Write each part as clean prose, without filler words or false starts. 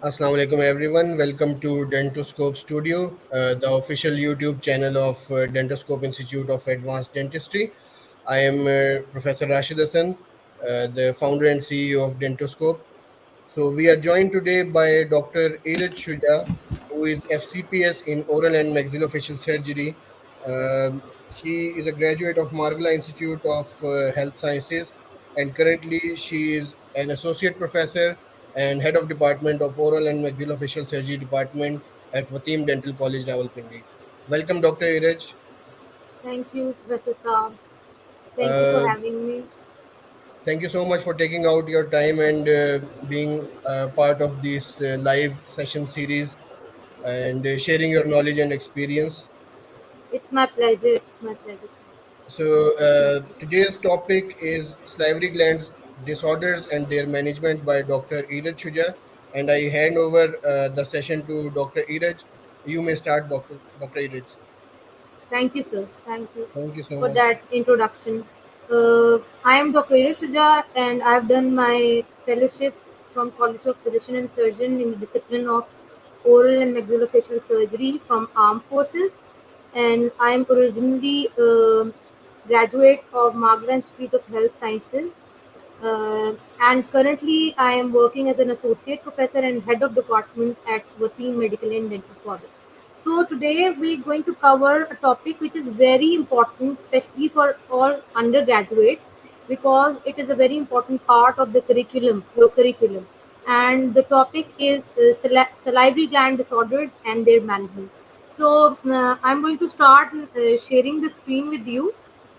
Assalamu alaikum everyone. Welcome to DentoScope Studio, the official YouTube channel of DentoScope Institute of Advanced Dentistry. I am Professor Rashid Hassan, the founder and CEO of DentoScope. So we are joined today by Dr. Eruj Shuja, who is FCPS in Oral and Maxillofacial Surgery. She is a graduate of Margla Institute of Health Sciences, and currently she is an associate professor and head of department of Oral and Maxillofacial Surgery department at Watim Dental College, Rawalpindi. Welcome, Dr. Eruj. Thank you, Professor Saab. Thank you for Uh, having me. Thank you so much for taking out your time and being part of this live session series and sharing your knowledge and experience. It's my pleasure. It's my pleasure. So, It's my pleasure. today's topic is salivary glands disorders and their management by Dr. Eruj Shuja. And I hand over the session to Dr. Eruj. You may start, Dr. Eruj. Thank you, sir. Thank you Thank you so for much. that introduction. I am Dr. Eruj Shuja, and I've done my fellowship from College of Physician and Surgeon in the discipline of oral and maxillofacial surgery from Armed Forces. And I am originally graduate of Margaret Institute of Health Sciences. And currently, I am working as an associate professor and head of department at Watim Medical and Dental College. So today we're going to cover a topic which is very important, especially for all undergraduates, because it is a very important part of the curriculum, your curriculum. And the topic is salivary gland disorders and their management. So I'm going to start sharing the screen with you,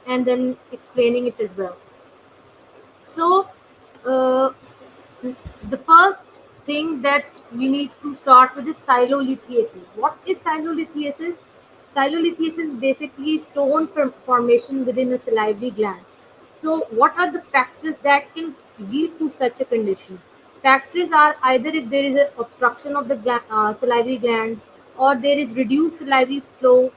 and then explaining it as well. So, uh, the first thing that we need to start with is sailolithiasis. What is sailolithiasis? Sailolithiasis is basically stone formation within a salivary gland. So, what are the factors that can lead to such a condition? Factors are either if there is an obstruction of the salivary gland, or there is reduced salivary flow,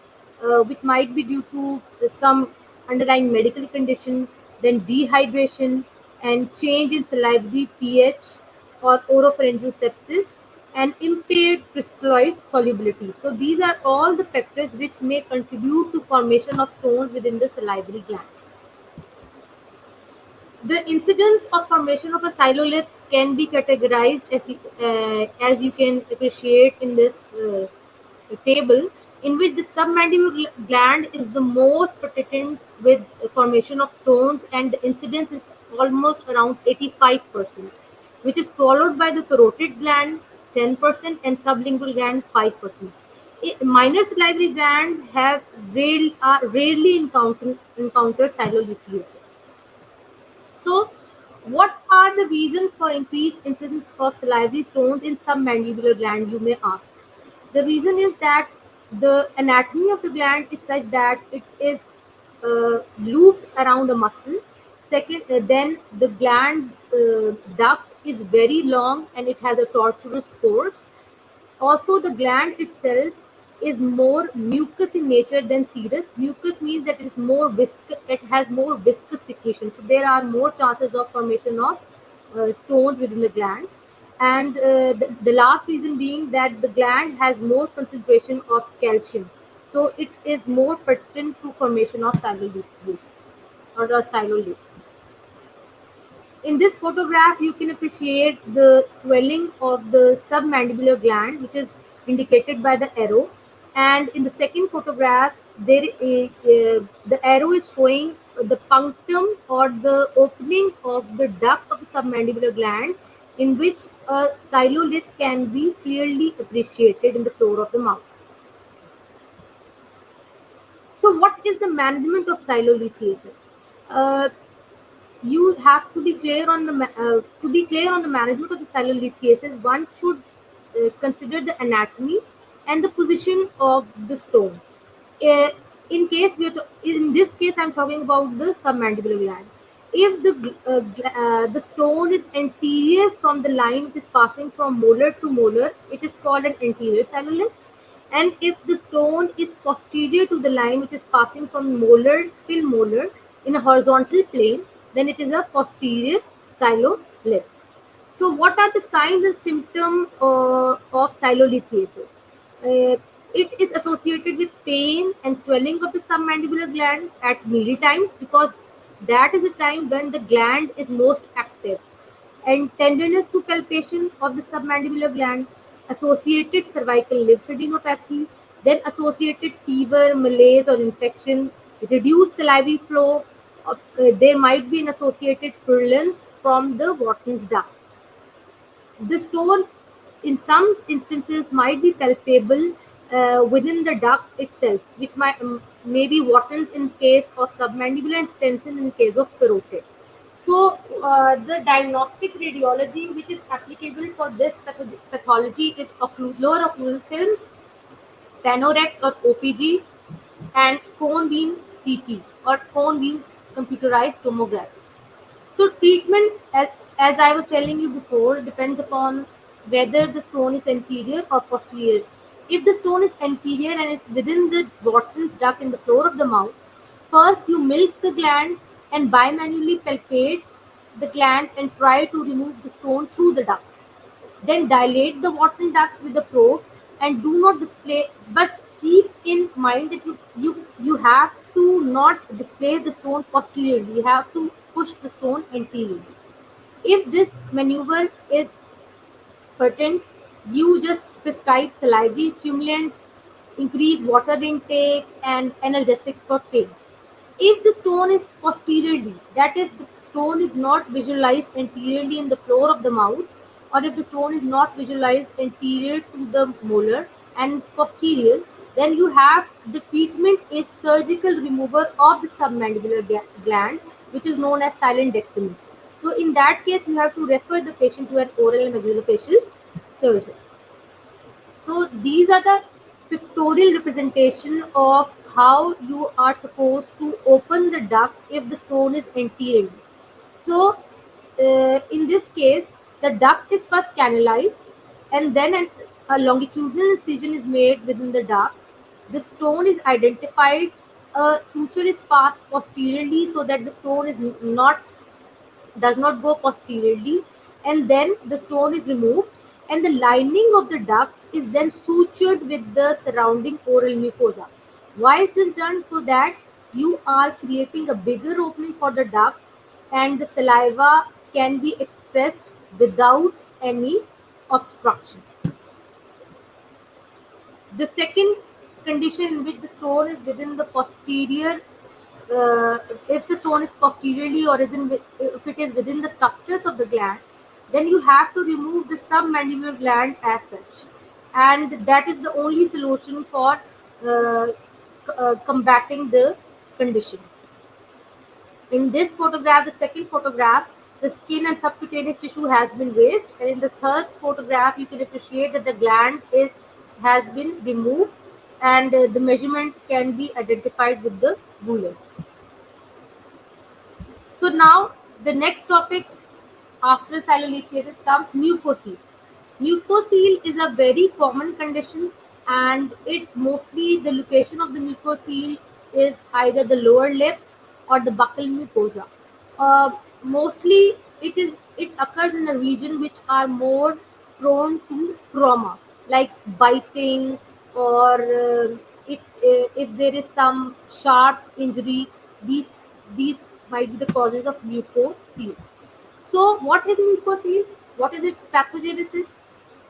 which might be due to some underlying medical condition, then dehydration and change in salivary pH or oropharyngeal sepsis, and impaired crystalloid solubility. So these are all the factors which may contribute to formation of stones within the salivary glands. The incidence of formation of a silolith can be categorized as you can appreciate in this table, in which the submandibular gland is the most protected with formation of stones, and the incidence is almost around 85%, which is followed by the carotid gland 10% and sublingual gland 5%. Minor salivary gland rarely encounter silolithiasis. So, what are the reasons for increased incidence of salivary stones in submandibular gland, you may ask? The reason is that the anatomy of the gland is such that it is looped around a muscle. Second, then the gland's duct is very long and it has a tortuous course. Also, the gland itself is more mucus in nature than serous. Mucus means that it is more it has more viscous secretion. So there are more chances of formation of stones within the gland. And the last reason being that the gland has more concentration of calcium. So it is more pertinent to formation of silolith or a silolith. In this photograph, you can appreciate the swelling of the submandibular gland, which is indicated by the arrow. And in the second photograph, the arrow is showing the punctum or the opening of the duct of the submandibular gland, in which a silolith can be clearly appreciated in the floor of the mouth. So, what is the management of silolithiasis? Uh, you have to be clear on the management of the silolithiasis. One should consider the anatomy and the position of the stone. uh, in this case, I'm talking about the submandibular gland. If the stone is anterior from the line which is passing from molar to molar, it is called an anterior silolith. And if the stone is posterior to the line which is passing from molar till molar in a horizontal plane, then it is a posterior silolith. So, what are the signs and symptoms of sailolithiasis? Uh, it is associated with pain and swelling of the submandibular gland at meal times, because that is the time when the gland is most active, and tenderness to palpation of the submandibular gland, associated cervical lymphadenopathy, then associated fever, malaise or infection, reduced salivary flow. There might be an associated purulence from the Watim's duct. The stone, in some instances, might be palpable within the duct itself, which may be Wattens in case of submandibular and Stenson in case of carotid. So, the diagnostic radiology which is applicable for this pathology is lower occlusal films, Panorex or OPG, and cone beam CT or cone beam computerized tomography. So treatment, as I was telling you before, depends upon whether the stone is anterior or posterior. If the stone is anterior and it's within the Watson's duct in the floor of the mouth, first you milk the gland and bimanually palpate the gland and try to remove the stone through the duct. Then dilate the Watson ducts with a probe and do not display, but keep in mind that you have to not displace the stone posteriorly. You have to push the stone anteriorly. If this maneuver is pertinent, you just prescribe salivary stimulants, increase water intake, and analgesics for pain. If the stone is posteriorly, that is, the stone is not visualized anteriorly in the floor of the mouth, or if the stone is not visualized anterior to the molar and is posterior, then you have the treatment is surgical removal of the submandibular gland, which is known as silentectomy. So, in that case, you have to refer the patient to an oral and maxillofacial surgeon. So these are the pictorial representation of how you are supposed to open the duct if the stone is anterior. So in this case, the duct is first canalized, and then a longitudinal incision is made within the duct. The stone is identified. A suture is passed posteriorly so that the stone is not does not go posteriorly, and then the stone is removed, and the lining of the duct is then sutured with the surrounding oral mucosa. Why is this done? So that you are creating a bigger opening for the duct, and the saliva can be expressed without any obstruction. The second condition in which the stone is within the posterior, uh, if the stone is posteriorly or if it is within the substance of the gland, then you have to remove the submandibular gland as such, and that is the only solution for uh, combating the condition. In this photograph, the second photograph, the skin and subcutaneous tissue has been raised, and in the third photograph, you can appreciate that the gland is has been removed, and the measurement can be identified with the ruler. So now the next topic after sialolithiasis comes mucocele. Mucocele is a very common condition, and it mostly the location of the mucocele is either the lower lip or the buccal mucosa. Mostly it occurs in a region which are more prone to trauma, like biting, or if there is some sharp injury. These might be the causes of mucocele. So, what is mucocele? What is its pathogenesis?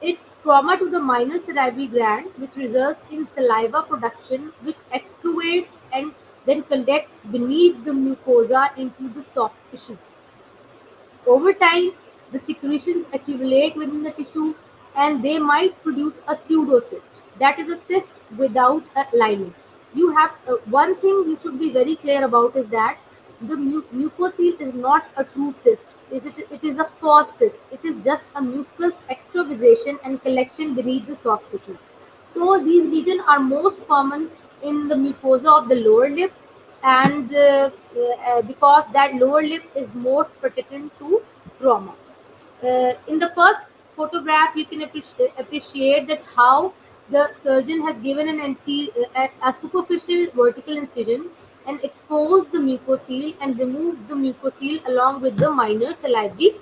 It's trauma to the minor salivary gland, which results in saliva production, which excavates and then collects beneath the mucosa into the soft tissue. Over time, the secretions accumulate within the tissue, and they might produce a pseudocyst. That is a cyst without a lining. You have one thing you should be very clear about is that the mucocele is not a true cyst. It is a false cyst. It is just a mucus extravasation and collection beneath the soft tissue. So these regions are most common in the mucosa of the lower lip, and because that lower lip is more protected to trauma. In the first photograph, you can appreciate that how the surgeon has given a superficial vertical incision and exposed the mucocele and removed the mucocele along with the minor salivary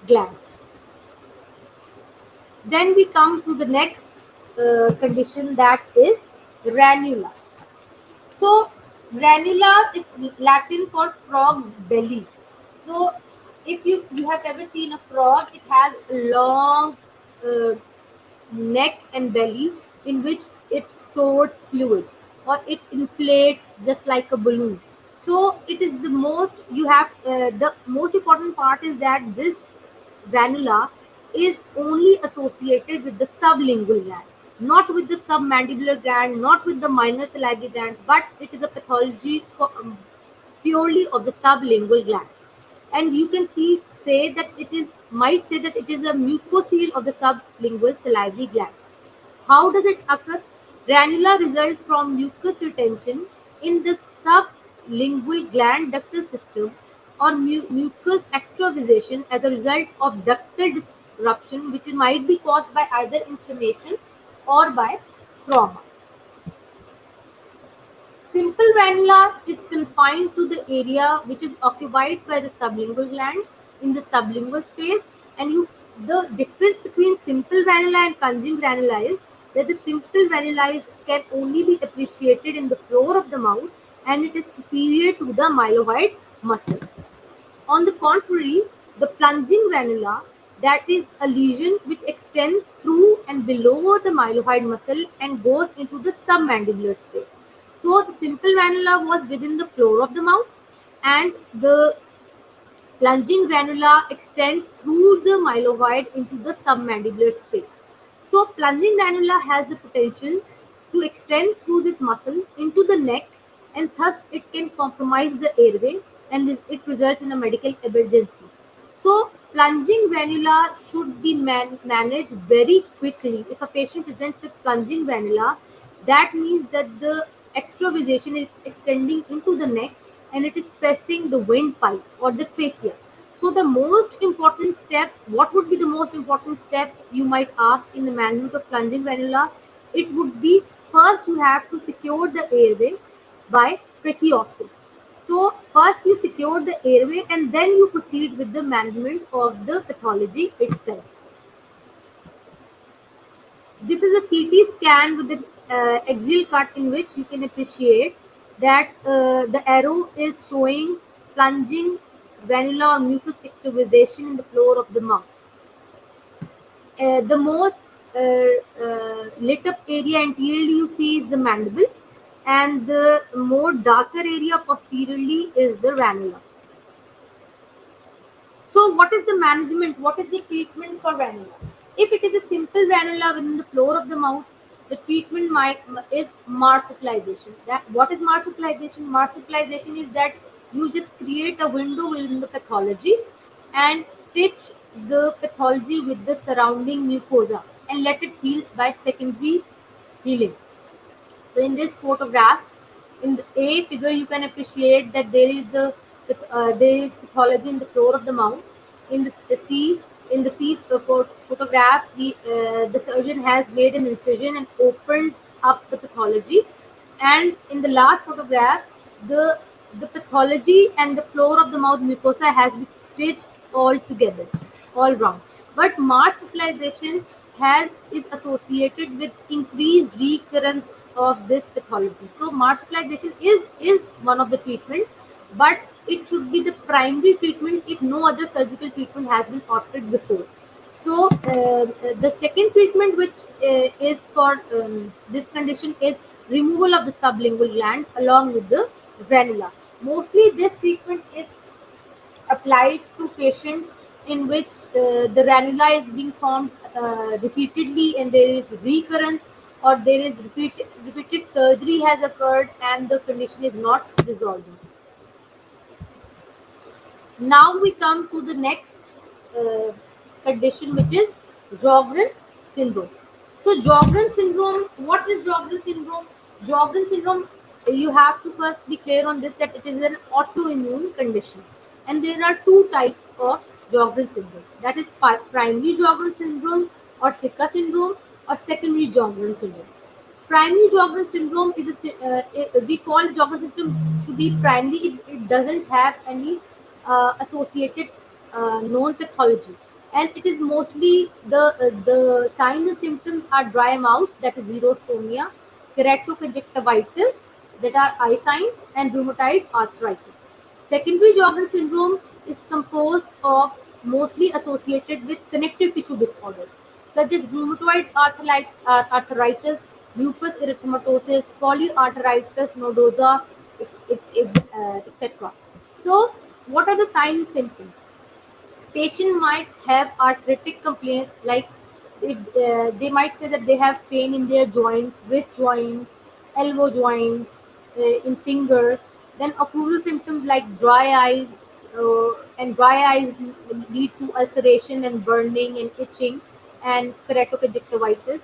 glands. Then we come to the next condition, that is ranula. So ranula is Latin for frog's belly. So if you have ever seen a frog, it has a long uh, neck and belly in which it stores fluid, or it inflates just like a balloon. So it is the most you have the most important part is that this ranula is only associated with the sublingual gland, not with the submandibular gland, not with the minor salivary gland, but it is a pathology purely of the sublingual gland. And you can say that it is might say that it is a mucocele of the sublingual salivary gland. How does it occur? Ranula result from mucus retention in the sublingual gland ductal system, or mucus extravasation as a result of ductal disruption, which might be caused by either inflammation or by trauma. Simple ranula is confined to the area which is occupied by the sublingual gland in the sublingual space, and the difference between simple ranula and plunging ranula is that the simple ranula can only be appreciated in the floor of the mouth, and it is superior to the mylohyoid muscle. On the contrary, the plunging ranula, that is a lesion which extends through and below the mylohyoid muscle and goes into the submandibular space. So the simple ranula was within the floor of the mouth, and the plunging ranula extends through the mylohyoid into the submandibular space. So plunging ranula has the potential to extend through this muscle into the neck, and thus it can compromise the airway, and it results in a medical emergency. So plunging ranula should be managed very quickly. If a patient presents with plunging ranula, that means that the extravasation is extending into the neck, and it is pressing the windpipe or the trachea. So the most important step, what would be the most important step, you might ask, in the management of plunging ranula? It would be, first you have to secure the airway by tracheostomy. So first you secure the airway, and then you proceed with the management of the pathology itself. This is a CT scan with the axial cut, in which you can appreciate that the arrow is showing plunging granular mucus extravasation in the floor of the mouth. The most lit up area anteriorly you see is the mandible, and the more darker area posteriorly is the ranula. So, what is the management? What is the treatment for ranula? If it is a simple ranula within the floor of the mouth, the treatment is marsupialization. That what is marsupialization? Marsupialization is that you just create a window within the pathology and stitch the pathology with the surrounding mucosa and let it heal by secondary healing. So in this photograph, in the A figure, you can appreciate that there is pathology in the floor of the mouth. In the C photograph, the surgeon has made an incision and opened up the pathology. And in the last photograph, the the pathology and the floor of the mouth mucosa has been stitched all together, all round. But marsupialization has is associated with increased recurrence of this pathology. So marsupialization is one of the treatment, but it should be the primary treatment if no other surgical treatment has been opted before. So the second treatment, which is for this condition, is removal of the sublingual gland along with the granula. Mostly, this treatment is applied to patients in which the ranula is being formed repeatedly, and there is recurrence, or there is repeated surgery has occurred and the condition is not resolving. Now we come to the next uh, condition, which is Sjögren syndrome. So Sjögren syndrome, what is Sjögren syndrome? Sjögren syndrome, you have to first be clear on this, that it is an autoimmune condition, and there are two types of Sjögren syndrome. That is primary Sjögren syndrome or Sika syndrome, or secondary Sjögren syndrome. Primary Sjögren syndrome is we call Sjögren syndrome to be primary. It doesn't have any associated known pathology, and it is mostly the signs and symptoms are dry mouth, that is xerostonia, keratoconjunctivitis, that are eye signs, and rheumatoid arthritis. Secondary Sjögren syndrome is composed of mostly associated with connective tissue disorders such as rheumatoid arthritis, lupus erythematosus, polyarteritis nodosa, etc. So, what are the signs and symptoms? Patient might have arthritic complaints like if, they might say that they have pain in their joints, wrist joints, elbow joints, in fingers. Then occlusal symptoms like dry eyes, and dry eyes lead to ulceration and burning and itching and keratoconjunctivitis.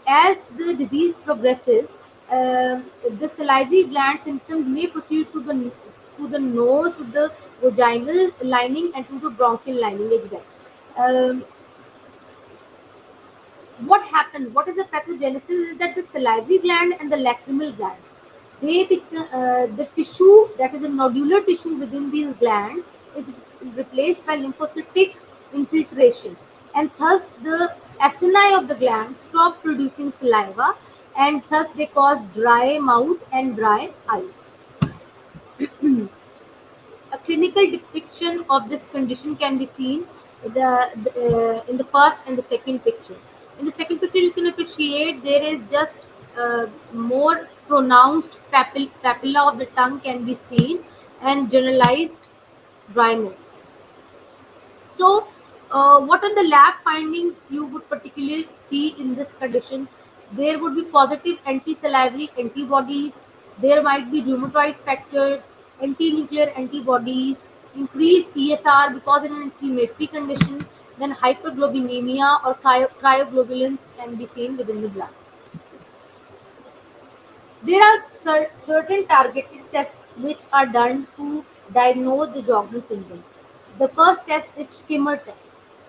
As the disease progresses, the salivary gland symptoms may proceed to the nose, to the vaginal lining, and to the bronchial lining as well. Um, what happens? What is the pathogenesis? Is that the salivary gland and the lacrimal glands, the tissue, that is the nodular tissue within these glands, is replaced by lymphocytic infiltration, and thus the acini of the gland stop producing saliva, and thus they cause dry mouth and dry eyes. A clinical depiction of this condition can be seen in the first and the second picture. In the second picture, you can appreciate there is just more pronounced papilla of the tongue can be seen, and generalized dryness. So, what are the lab findings you would particularly see in this condition? There would be positive anti-salivary antibodies. There might be rheumatoid factors, anti-nuclear antibodies, increased ESR because in an inflammatory condition. Then hyperglobinemia or cryoglobulins can be seen within the blood. There are certain targeted tests which are done to diagnose the Sjögren syndrome. The first test is skimmer test.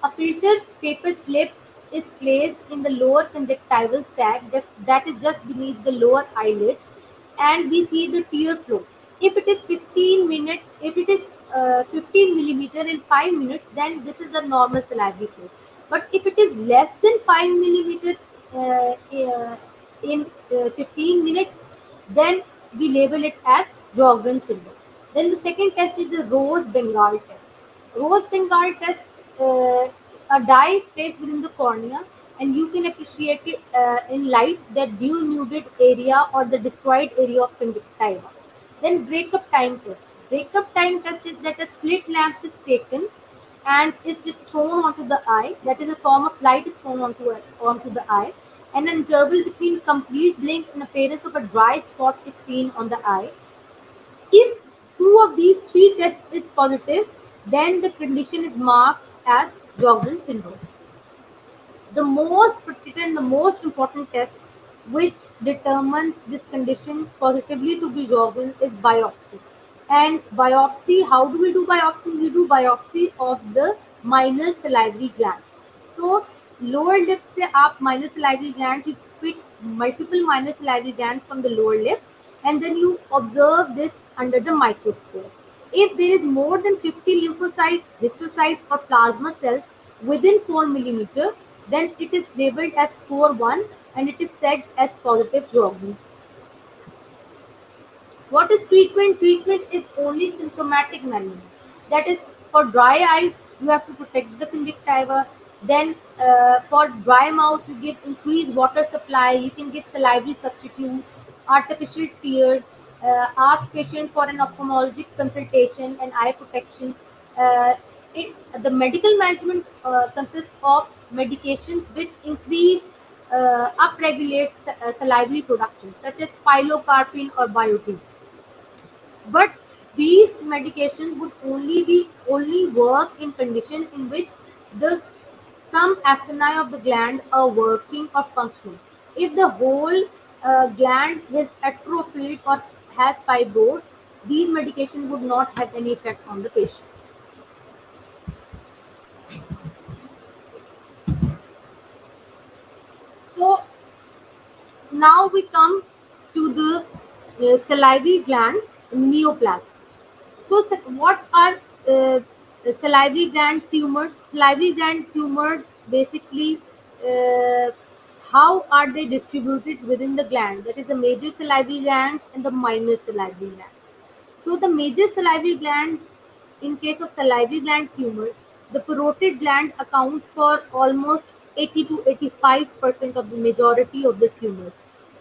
A filtered paper slip is placed in the lower conjunctival sac that is just beneath the lower eyelid, and we see the tear flow. If it is 15 minutes, if it is 15 millimeter in 5 minutes, then this is a normal salivary flow. But if it is less than 5 millimeter uh, uh, in 15 minutes, then we label it as Sjögren syndrome. Then the second test is the Rose Bengal test. Rose Bengal test, a dye is placed within the cornea, and you can appreciate it in light that denuded area or the destroyed area of conjunctiva. Then breakup time test. Breakup time test is that a slit lamp is taken and it's just thrown onto the eye. That is a form of light is thrown onto the eye, and an interval between complete blink and appearance of a dry spot is seen on the eye. If two of these three tests is positive, then the condition is marked as Sjögren syndrome. The most particular and the most important test which determines this condition positively to be Sjögren is biopsy. And biopsy, how do we do biopsy? We do biopsy of the minor salivary glands. So lower lip से आप minor salivary glands, you pick multiple minor salivary glands from the lower lip, and then you observe this under the microscope. If there is more than 50 lymphocytes, histiocytes, or plasma cells within 4 millimeter, then it is labeled as score 1 and it is said as positive Sjögren. What is treatment? Treatment is only symptomatic management. That is, for dry eyes, you have to protect the conjunctiva. Then, for dry mouth, you give increased water supply. You can give salivary substitutes, artificial tears. Ask patient for an ophthalmologic consultation and eye protection. Uh, it, the medical management consists of medications which increase upregulate salivary production, such as pilocarpine or biotin. But these medications would only work in conditions in which the some acini of the gland are working or functioning. If the whole gland is atrophied or has fibrosis, these medications would not have any effect on the patient. So now we come to the salivary gland neoplasm. So, what are Salivary gland tumors. Salivary gland tumors basically, uh, how are they distributed within the gland? That is the major salivary glands and the minor salivary glands. So the major salivary glands, in case of salivary gland tumors, the parotid gland accounts for almost 80 to 85% of the majority of the tumors,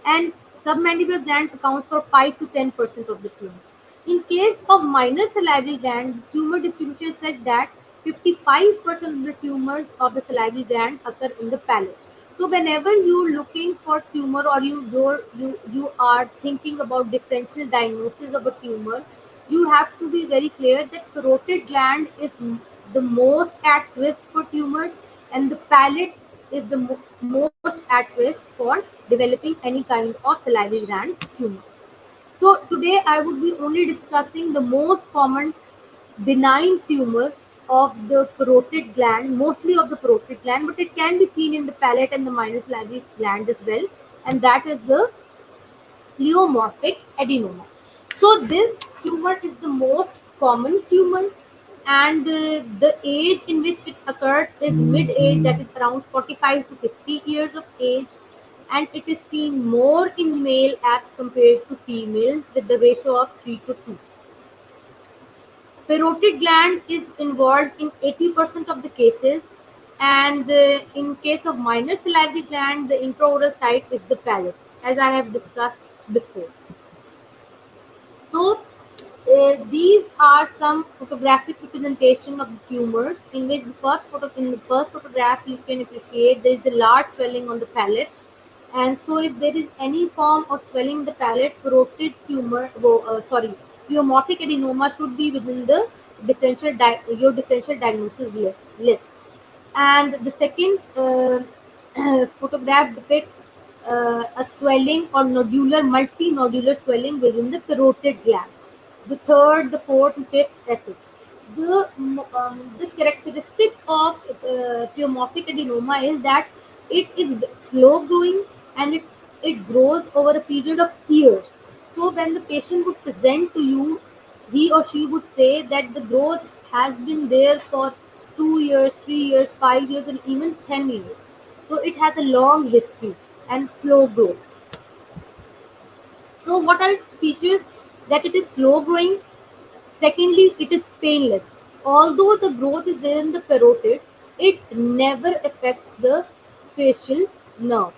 and submandibular gland accounts for 5 to 10% of the tumor. In case of minor salivary gland, tumor distribution is such that 55% of the tumors of the salivary gland occur in the palate. So whenever you're looking for tumor, or you are thinking about differential diagnosis of a tumor, you have to be very clear that parotid gland is the most at risk for tumors, and the palate is the most at risk for developing any kind of salivary gland tumor. So today I would be only discussing the most common benign tumor of the parotid gland, mostly of the parotid gland, but it can be seen in the palate and the minor salivary gland as well, and that is the pleomorphic adenoma. So this tumor is the most common tumor, and the age in which it occurs is mid-age, that is around 45 to 50 years of age, and it is seen more in male as compared to females with the ratio of 3 to 2. Parotid gland is involved in 80% of the cases, and in case of minor salivary gland, the intraoral site is the palate, as I have discussed before. So, these are some photographic representation of the tumors, in which in the first photograph you can appreciate there is a large swelling on the palate, and so if there is any form of swelling in the palate, parotid tumor, pleomorphic adenoma should be within the your differential diagnosis list. And the second photograph depicts a swelling or multinodular swelling within the parotid gland. The third, the fourth, and fifth, etc. The characteristic of pleomorphic adenoma is that it is slow growing, and it grows over a period of years. So when the patient would present to you, he or she would say that the growth has been there for 2 years, 3 years, 5 years, and even 10 years. So it has a long history and slow growth. So what are its features? That it is slow growing. Secondly, it is painless. Although the growth is there in the parotid, it never affects the facial nerve.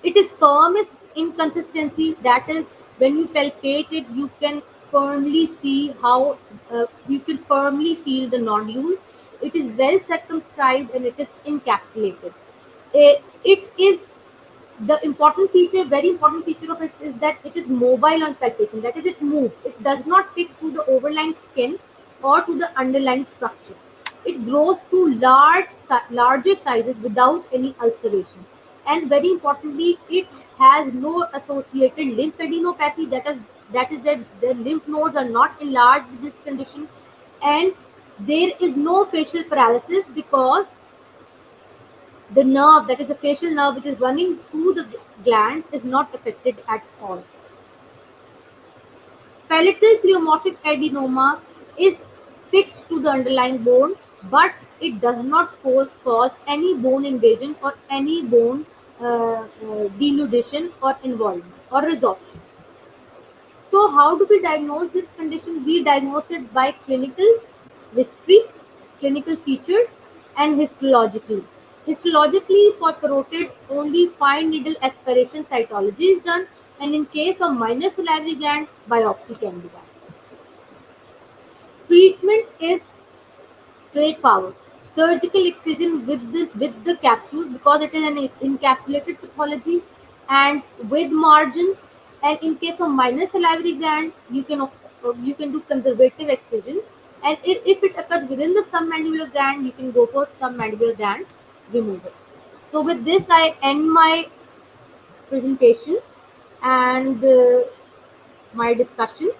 It is firm in consistency. That is, when you palpate it, you can firmly see how you can firmly feel the nodules. It is well circumscribed and it is encapsulated. It is the important feature, very important feature of it is that it is mobile on palpation. That is, it moves. It does not stick to the overlying skin or to the underlying structure. It grows to larger sizes without any ulceration. And very importantly, it has no associated lymphadenopathy. That is that the lymph nodes are not enlarged with this condition, and there is no facial paralysis because the nerve, that is the facial nerve which is running through the gland, is not affected at all. Palatal pleomorphic adenoma is fixed to the underlying bone, but it does not cause any bone invasion or any bone denudation or involvement or resorption. So, how do we diagnose this condition? We diagnose it by clinical history, clinical features, and histologically. Histologically, for parotid, only fine needle aspiration cytology is done, and in case of minor salivary gland, biopsy can be done. Treatment is straightforward. Surgical excision with the capsule, because it is an encapsulated pathology and with margins. And in case of minor salivary gland, you can do conservative excision. And if it occurs within the submandibular gland, you can go for submandibular gland removal. So with this, I end my presentation and my discussion,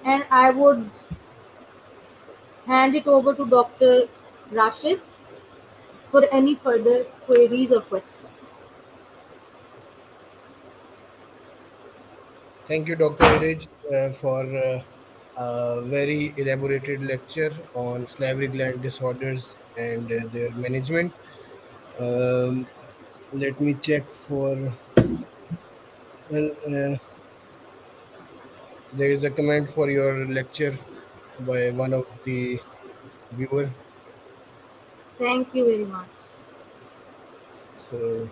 and I would hand it over to Dr. Rashid for any further queries or questions. Thank you, Dr. Eruj, for a very elaborated lecture on salivary gland disorders and their management. Um, Let me check for. Well, there is a comment for your lecture by one of the viewer. Thank you very much. So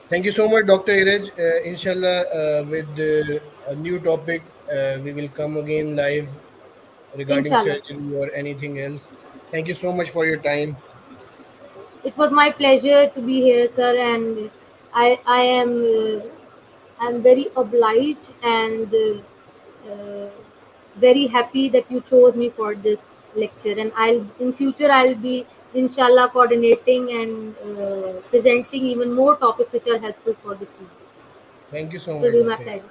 thank you so much, Dr. Eruj. Inshallah, with a new topic, we will come again live regarding Inshallah. surgery or anything else. Thank you so much for your time. It was my pleasure to be here, sir, and I am I'm very obliged and uh, very happy that you chose me for this lecture. And I'll in future I'll be inshallah coordinating and presenting even more topics which are helpful for the students. Thank you so It will much, be my Dr. Eruj. pleasure.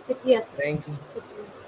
Shukriya, sir. Thank you. Shukriya.